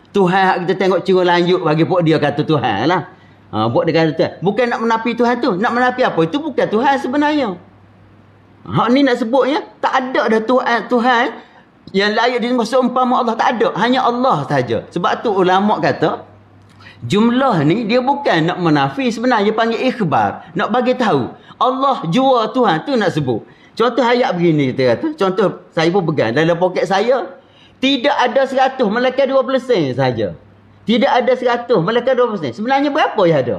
Tuhan hak kita tengok cirung lanjut bagi pok dia kata Tuhan lah. Buat dia kata bukan nak menafi Tuhan tu. Nak menafi apa? Itu bukan Tuhan sebenarnya. Hak ni nak sebutnya, tak ada dah Tuhan yang layak disembah seumpama Allah. Tak ada. Hanya Allah saja. Sebab tu ulama kata, jumlah ni dia bukan nak menafi, sebenarnya panggil ikhbar. Nak bagi tahu. Allah jua Tuhan tu nak sebut. Contoh ayat begini kita kata. Contoh saya pun pegang dalam poket saya. Tidak ada 100, melainkan 20% saja. Tidak ada 100, melainkan 20%. Sebenarnya berapa yang ada?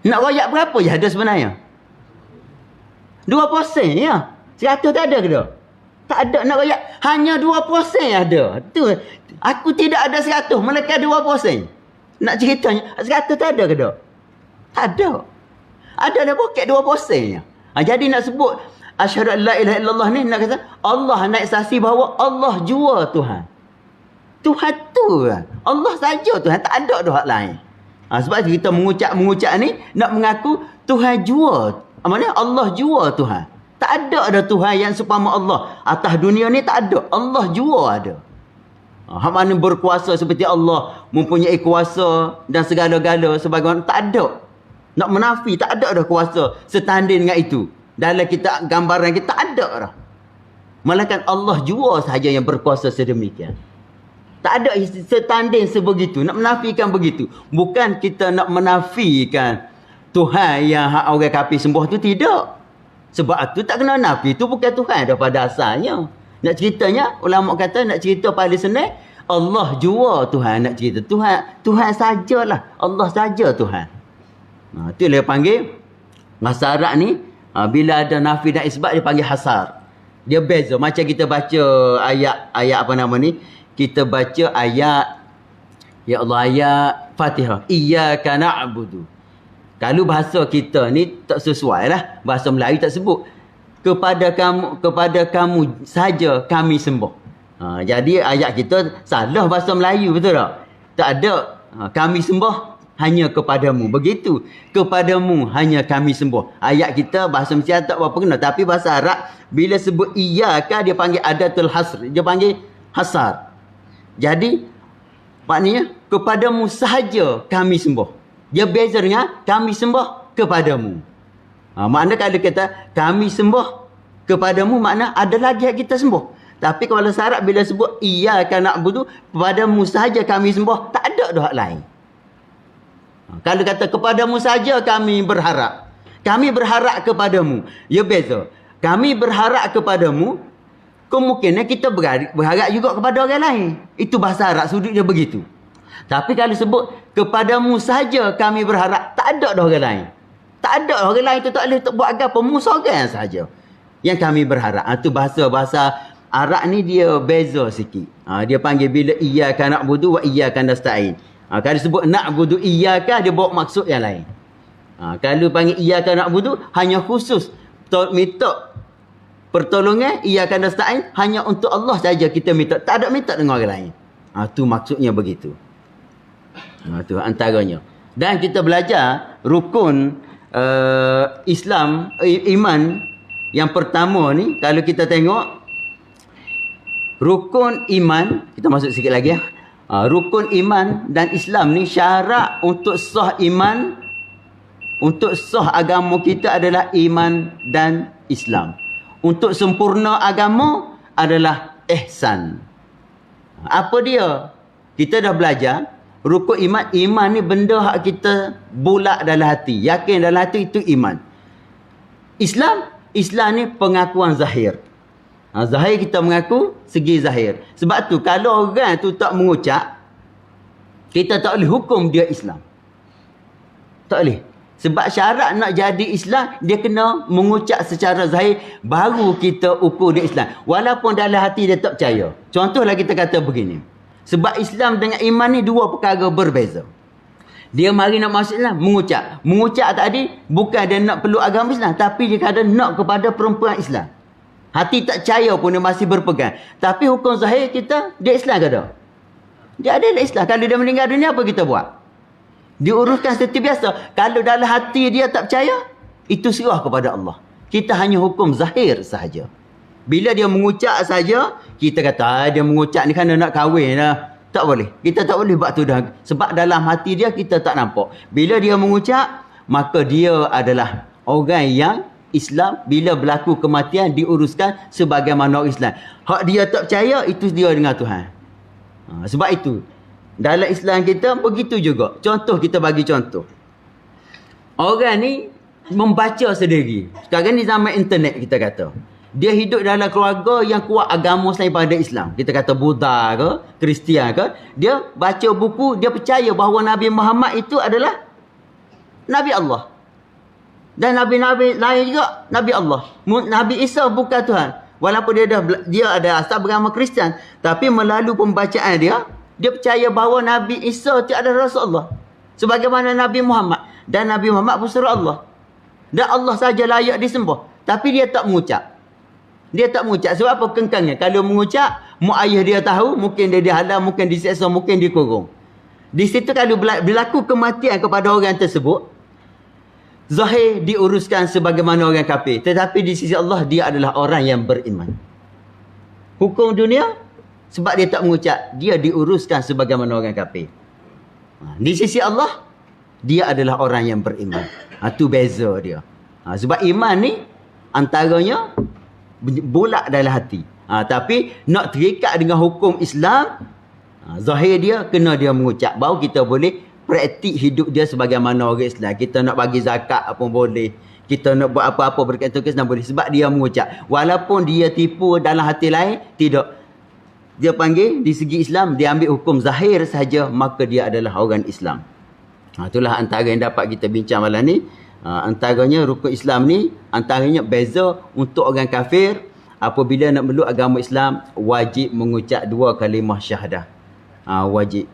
Nak royak berapa yang ada sebenarnya? 2% ya. 100 tak ada ke tak? Tak ada nak royak. Hanya 2% yang ada. Tu. Aku tidak ada 100, melainkan 2%. Nak ceritanya, 100 tak ada ke tak? Tak ada. Ada dalam poket 2%. Jadi nak sebut asyhadu an la ilaha illallah ni, nak kata Allah naik saksi bahawa Allah jua Tuhan. Tuhan tu kan. Allah saja Tuhan, tak ada dah hak lain. Sebab kita mengucap ni nak mengaku Tuhan jua. Maksudnya Allah jua Tuhan. Tak ada dah Tuhan yang seumpama Allah. Atas dunia ni tak ada. Allah jua ada. Hak mana berkuasa seperti Allah, mempunyai kuasa dan segala-gala sebagaimana, tak ada. Nak menafi, tak ada dah kuasa setanding dengan itu. Dalam kita gambaran kita tak ada dah. Melainkan Allah jua sahaja yang berkuasa sedemikian. Tak ada setanding sebegitu. Nak menafikan begitu. Bukan kita nak menafikan Tuhan yang orang kafir sembah tu, tidak. Sebab itu tak kena nafi. Itu bukan Tuhan dah pada asalnya. Nak ceritanya, ulama kata nak cerita paling senang, Allah jua Tuhan. Nak cerita Tuhan sajalah. Allah saja Tuhan. Itu dia panggil masarak ni. Bila ada nafi dan isbat, dia panggil hasar. Dia beza. Macam kita baca ayat apa nama ni. Kita baca ayat, ya Allah, ayat Fatihah. Iyyaka na'budu. Kalau bahasa kita ni tak sesuai lah. Bahasa Melayu tak sebut. Kepada kamu saja kami sembah. Jadi ayat kita salah bahasa Melayu, betul tak? Tak ada kami sembah hanya kepadamu. Begitu, kepadamu hanya kami sembah. Ayat kita bahasa Melayu tak berapa kena, tapi bahasa Arab bila sebut iyyaka dia panggil adatul hasr, dia panggil hasar. Jadi maknanya kepadamu sahaja kami sembah. Dia beza dengan kami sembah kepadamu. Makna kalau kata kami sembah kepadamu, makna ada lagi yang kita sembah. Tapi kalau syarat bila sebut iyyaka na'budu, kepadamu sahaja kami sembah, tak ada dah hak lain. Kalau kata kepadamu saja kami berharap, kami berharap kepadamu, ya beza. Kami berharap kepadamu, kemungkinan kita berharap juga kepada orang lain. Itu bahasa Arab, sudut dia begitu. Tapi kalau sebut kepadamu saja kami berharap, tak ada dah orang lain. Tak ada orang lain tu tak boleh buat agama, seorang saja yang kami berharap. Itu bahasa Arab ni dia beza sikit. Dia panggil bila iyyaka na'budu wa iyyaka nasta'in. Kalau sebut na'budu iyyaka, dia bawa maksud yang lain. Kalau panggil iyyaka na'budu, hanya khusus minta pertolongan, iyyaka nasta'in, hanya untuk Allah saja kita minta. Tak ada minta dengan orang lain. Tu maksudnya begitu. Itu antaranya. Dan kita belajar rukun Islam, iman yang pertama ni, kalau kita tengok rukun iman, kita masuk sikit lagi ya. Rukun iman dan Islam ni syarat untuk sah iman, untuk sah agama kita adalah iman dan Islam. Untuk sempurna agama adalah ihsan. Apa dia? Kita dah belajar rukun iman. Iman ni benda hak kita bulat dalam hati, yakin dalam hati, itu iman. Islam ni pengakuan zahir. Zahir kita mengaku segi zahir. Sebab tu kalau orang tu tak mengucap, kita tak boleh hukum dia Islam. Tak boleh. Sebab syarat nak jadi Islam, dia kena mengucap secara zahir, baru kita ukur dia Islam. Walaupun dalam hati dia tak percaya. Contohlah kita kata begini. Sebab Islam dengan iman ni dua perkara berbeza. Dia mari nak masuk Islam, mengucap. Mengucap tadi bukan dia nak peluk agama Islam, tapi dia kata nak kepada perempuan Islam. Hati tak percaya pun dia masih berpegang. Tapi hukum zahir kita, dia Islam ke tak? Dia ada Islam. Kalau dia meninggal dunia, apa kita buat? Diuruskan seperti biasa. Kalau dalam hati dia tak percaya, itu serah kepada Allah. Kita hanya hukum zahir sahaja. Bila dia mengucap saja, kita kata dia mengucap ni kan dia nak kahwin lah. Tak boleh. Kita tak boleh buat tu dah. Sebab dalam hati dia kita tak nampak. Bila dia mengucap, maka dia adalah orang yang Islam. Bila berlaku kematian, diuruskan sebagaimana orang Islam. Hak dia tak percaya, itu dia dengan Tuhan. Sebab itu dalam Islam kita begitu juga. Contoh, kita bagi contoh. Orang ni membaca sendiri. Sekarang ni zaman internet kita kata. Dia hidup dalam keluarga yang kuat agama selain pada Islam. Kita kata Buddha ke, Kristian ke. Dia baca buku, dia percaya bahawa Nabi Muhammad itu adalah Nabi Allah. Dan Nabi-Nabi lain juga Nabi Allah. Nabi Isa bukan Tuhan. Walaupun dia ada asal beragama Kristian. Tapi melalui pembacaan dia percaya bahawa Nabi Isa itu adalah Rasulullah. Sebagaimana Nabi Muhammad. Dan Nabi Muhammad pun surah Allah. Dan Allah saja layak disembah. Tapi dia tak mengucap. Dia tak mengucap. Sebab apa kengkangnya? Kalau mengucap, mak ayah dia tahu, mungkin dia dihalau, mungkin diseksa, mungkin dikurung. Di situ kalau berlaku kematian kepada orang tersebut, zahir diuruskan sebagaimana orang kafir. Tetapi di sisi Allah, dia adalah orang yang beriman. Hukum dunia, sebab dia tak mengucap, dia diuruskan sebagaimana orang kafir. Di sisi Allah, dia adalah orang yang beriman. Itu beza dia. Sebab iman ni, antaranya bulat dalam hati. Tapi nak terikat dengan hukum Islam, zahir dia kena dia mengucap. Baru kita boleh praktik hidup dia sebagaimana orang Islam. Kita nak bagi zakat pun boleh. Kita nak buat apa-apa berkaitan dengan boleh. Sebab dia mengucap. Walaupun dia tipu dalam hati lain, tidak. Dia panggil di segi Islam, dia ambil hukum zahir sahaja, maka dia adalah orang Islam. Itulah antara yang dapat kita bincang malam ni. Antaranya rukun Islam ni, antaranya beza untuk orang kafir. Apabila nak meluk agama Islam, wajib mengucap 2 kalimah syahadah. Wajib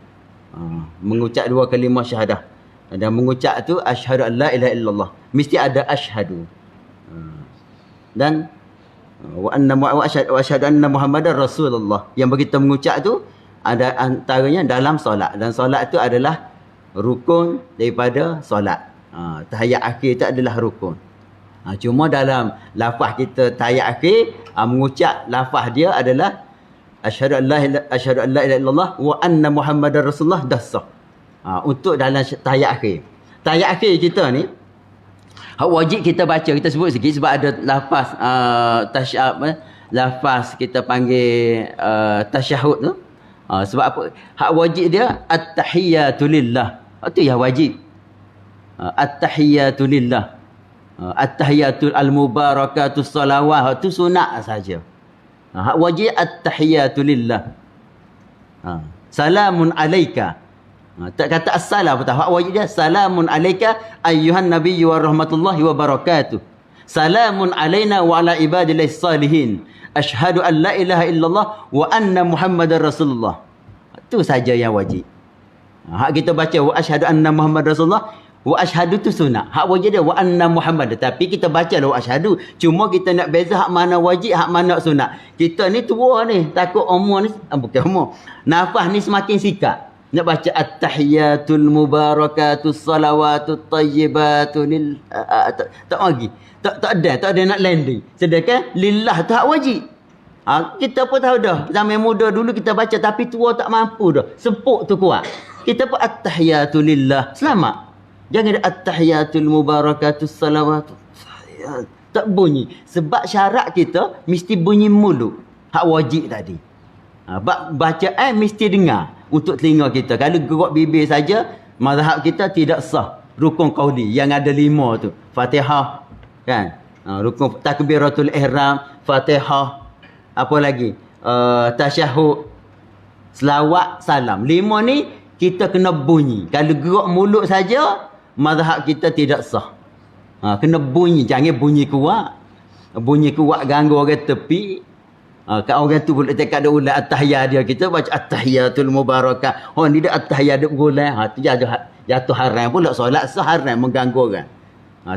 mengucap 2 kalimah syahadah. Dan mengucap tu asyhadu an la ilaha illallah, mesti ada asyhadu. Dan wa asyhadu anna Muhammadar Rasulullah. Yang begitu mengucap tu ada antaranya dalam solat. Dan solat tu adalah rukun daripada solat. Tahiyat akhir itu adalah rukun. Cuma dalam lafaz kita tahiyat akhir, mengucap lafaz dia adalah asyhadu an la ilaha illallah wa anna muhammadar rasulullah dah sah. Untuk dalam tahiyat akhir. Tahiyat akhir kita ni hak wajib kita baca, kita sebut sikit sebab ada lafaz lafaz kita panggil tasyahud tu. Sebab apa? Hak wajib dia at-tahiyatu lillah. Itu yang wajib. At-tahiyatu lillah. At-tahiyatul al-mubarakatus salawat itu sunat saja. Hak wajib at-tahiyatu lillah. Salamun alaika. Tak kata assalam betul. Hak wajib dia salamun alaika ayyuhan nabiyyu wa rahmatullahi wa barakatuh. Salamun alaina wa ala ibadillahis salihin. Asyhadu an la ilaha illallah wa anna muhammadar rasulullah. Itu saja yang wajib. Hak kita baca wa asyhadu anna muhammadar rasulullah, wa asyhadu tu sunat. Hak wajib dia wa anna muhammad. Tapi kita baca lah wa asyhadu. Cuma kita nak beza hak mana wajib, hak mana sunat. Kita ni tua ni, takut umur ni, bukan umur. Nafas ni semakin sikat. Nak baca at-tahiyatul mubarakatus salawatut tayyibatul lil tak lagi. Tak ada nak landing. Sedangkan lillah tu hak wajib. Kita pun tahu dah. Zaman muda dulu kita baca tapi tua tak mampu dah. Sepuk tu kuat. Kita pun at-tahiyatul lillah. Selamat. Jangan ada at-tahiyatul mubarakatus salawat. Tak bunyi. Sebab syarat kita mesti bunyi mulut. Hak wajib tadi. Bacaan mesti dengar untuk telinga kita. Kalau gerak bibir saja, mazhab kita tidak sah. Rukun qauli yang ada 5 tu. Fatihah, kan? Rukun takbiratul ihram, Fatihah, apa lagi? Tasyahud, selawat, salam. 5 ni kita kena bunyi. Kalau gerak mulut saja, mazhab kita tidak sah. Kena bunyi, jangan bunyi kuat. Bunyi kuat ganggu orang tepi. Kalau orang tu boleh tekak ada ulang at-tahiyat dia, kita baca at-tahiyatul mubarakah. Ni dia at-tahiyat dia berulang. Tu jatuh haram pula. Solat sah haram mengganggu orang.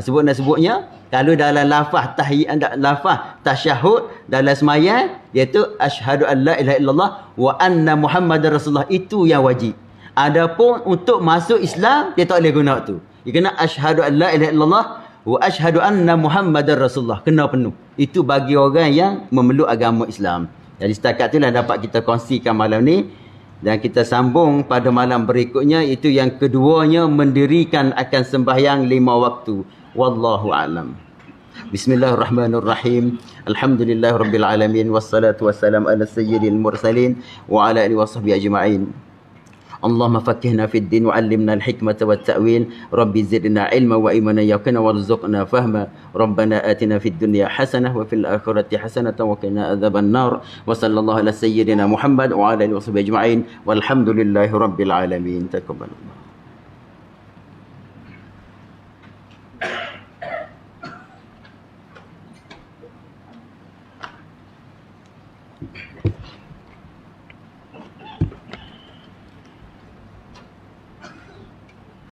Sebutnya kalau dalam lafaz tahiyat, lafaz tasyahud dalam sembahyang, iaitu asyhadu an la ilaha illallah wa anna muhammadar rasulullah, itu yang wajib. Adapun untuk masuk Islam, dia tak boleh guna tu. Dia kena asyhadu an la ilaha illallah wa asyhadu anna muhammadar rasulullah. Kena penuh. Itu bagi orang yang memeluk agama Islam. Jadi setakat itulah dapat kita kongsikan malam ni. Dan kita sambung pada malam berikutnya. Itu yang keduanya, mendirikan akan sembahyang 5 waktu. Wallahu a'lam. Bismillahirrahmanirrahim. Alhamdulillahirabbil alamin, wassalatu wassalamu ala sayyidil mursalin wa ala alihi washabbihi ajma'in. اللهم فقهنا في الدين وعلمنا الحكمة والتأويل ربي زدنا علما وإيمانا يقينا وارزقنا فهما ربنا آتنا في الدنيا حسنة وفي الآخرة حسنة وقنا عذاب النار وصلى الله على سيدنا محمد وعلى آله وصحبه أجمعين والحمد لله رب العالمين. تقبل الله.